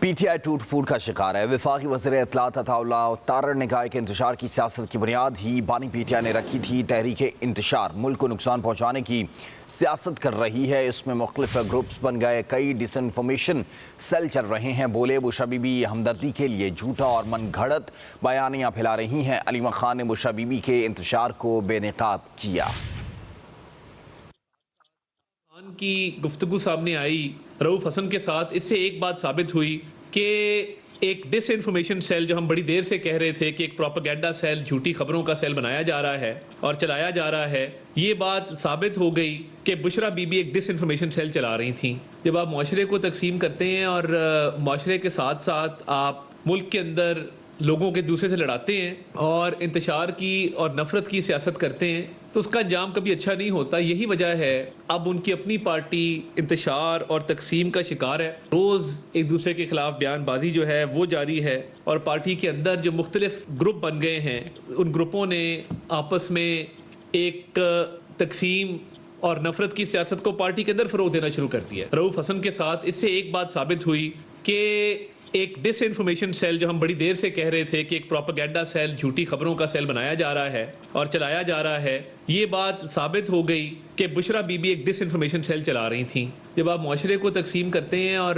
P T I ٹوٹ پھوٹ کا شکار ہے۔ وفاقی وزیر اطلاعات عطا اللہ تارڑ نے کہا کہ انتشار کی سیاست کی بنیاد ہی بانی پی ٹی آئی نے رکھی تھی۔ تحریک انتشار ملک کو نقصان پہنچانے کی سیاست کر رہی ہے، اس میں مختلف گروپس بن گئے، کئی ڈس انفارمیشن سیل چل رہے ہیں۔ بولے بشرا بی بی ہمدردی کے لیے جھوٹا اور من گھڑت بیانیاں پھیلا رہی ہیں۔ علیمہ خان نے بشرا بی بی کے انتشار کو بے نقاب کیا۔ کی گفتگو سامنے آئی رؤوف حسن کے ساتھ، اس سے ایک بات ثابت ہوئی کہ ایک ڈس انفارمیشن سیل جو ہم بڑی دیر سے کہہ رہے تھے کہ ایک پروپیگنڈا سیل، جھوٹی خبروں کا سیل بنایا جا رہا ہے اور چلایا جا رہا ہے، یہ بات ثابت ہو گئی کہ بشرا بی بی ایک ڈس انفارمیشن سیل چلا رہی تھیں۔ جب آپ معاشرے کو تقسیم کرتے ہیں اور معاشرے کے ساتھ ساتھ آپ ملک کے اندر لوگوں کے دوسرے سے لڑاتے ہیں اور انتشار کی اور نفرت کی سیاست کرتے ہیں تو اس کا انجام کبھی اچھا نہیں ہوتا۔ یہی وجہ ہے اب ان کی اپنی پارٹی انتشار اور تقسیم کا شکار ہے۔ روز ایک دوسرے کے خلاف بیان بازی جو ہے وہ جاری ہے اور پارٹی کے اندر جو مختلف گروپ بن گئے ہیں ان گروپوں نے آپس میں ایک تقسیم اور نفرت کی سیاست کو پارٹی کے اندر فروغ دینا شروع کر دیا ہے۔ رؤوف حسن کے ساتھ اس سے ایک بات ثابت ہوئی کہ ایک ڈس انفارمیشن سیل جو ہم بڑی دیر سے کہہ رہے تھے کہ ایک پروپیگنڈا سیل، جھوٹی خبروں کا سیل بنایا جا رہا ہے اور چلایا جا رہا ہے، یہ بات ثابت ہو گئی کہ بشرا بی بی ایک ڈس انفارمیشن سیل چلا رہی تھیں۔ جب آپ معاشرے کو تقسیم کرتے ہیں اور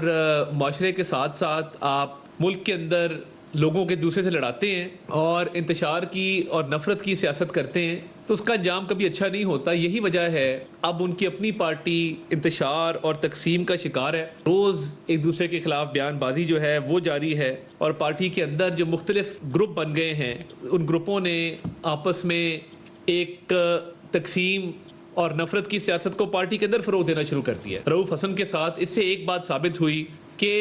معاشرے کے ساتھ ساتھ آپ ملک کے اندر لوگوں کے دوسرے سے لڑاتے ہیں اور انتشار کی اور نفرت کی سیاست کرتے ہیں تو اس کا انجام کبھی اچھا نہیں ہوتا۔ یہی وجہ ہے اب ان کی اپنی پارٹی انتشار اور تقسیم کا شکار ہے۔ روز ایک دوسرے کے خلاف بیان بازی جو ہے وہ جاری ہے اور پارٹی کے اندر جو مختلف گروپ بن گئے ہیں ان گروپوں نے آپس میں ایک تقسیم اور نفرت کی سیاست کو پارٹی کے اندر فروغ دینا شروع کر دیا ہے۔ رؤوف حسن کے ساتھ اس سے ایک بات ثابت ہوئی کہ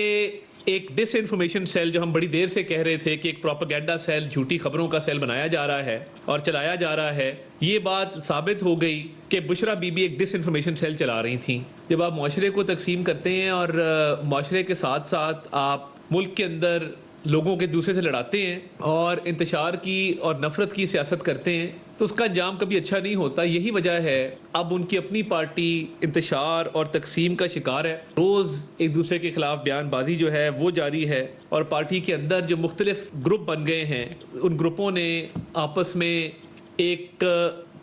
ایک ڈس انفارمیشن سیل جو ہم بڑی دیر سے کہہ رہے تھے کہ ایک پروپیگنڈا سیل، جھوٹی خبروں کا سیل بنایا جا رہا ہے اور چلایا جا رہا ہے، یہ بات ثابت ہو گئی کہ بشرا بی بی ایک ڈس انفارمیشن سیل چلا رہی تھیں۔ جب آپ معاشرے کو تقسیم کرتے ہیں اور معاشرے کے ساتھ ساتھ آپ ملک کے اندر لوگوں کے دوسرے سے لڑاتے ہیں اور انتشار کی اور نفرت کی سیاست کرتے ہیں تو اس کا انجام کبھی اچھا نہیں ہوتا۔ یہی وجہ ہے اب ان کی اپنی پارٹی انتشار اور تقسیم کا شکار ہے۔ روز ایک دوسرے کے خلاف بیان بازی جو ہے وہ جاری ہے اور پارٹی کے اندر جو مختلف گروپ بن گئے ہیں ان گروپوں نے آپس میں ایک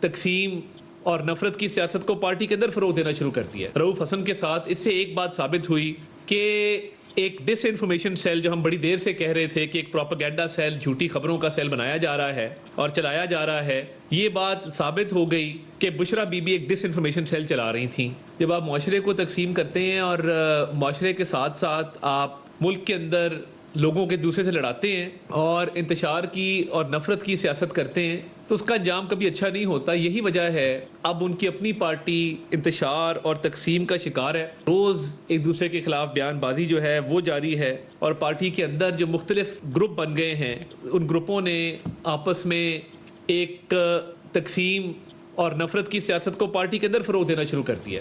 تقسیم اور نفرت کی سیاست کو پارٹی کے اندر فروغ دینا شروع کر دیا ہے۔ رؤوف حسن کے ساتھ اس سے ایک بات ثابت ہوئی کہ ایک ڈس انفارمیشن سیل جو ہم بڑی دیر سے کہہ رہے تھے کہ ایک پروپیگنڈا سیل، جھوٹی خبروں کا سیل بنایا جا رہا ہے اور چلایا جا رہا ہے، یہ بات ثابت ہو گئی کہ بشرا بی بی ایک ڈس انفارمیشن سیل چلا رہی تھیں۔ جب آپ معاشرے کو تقسیم کرتے ہیں اور معاشرے کے ساتھ ساتھ آپ ملک کے اندر لوگوں کے دوسرے سے لڑاتے ہیں اور انتشار کی اور نفرت کی سیاست کرتے ہیں تو اس کا انجام کبھی اچھا نہیں ہوتا۔ یہی وجہ ہے اب ان کی اپنی پارٹی انتشار اور تقسیم کا شکار ہے۔ روز ایک دوسرے کے خلاف بیان بازی جو ہے وہ جاری ہے اور پارٹی کے اندر جو مختلف گروپ بن گئے ہیں ان گروپوں نے آپس میں ایک تقسیم اور نفرت کی سیاست کو پارٹی کے اندر فروغ دینا شروع کر دیا ہے۔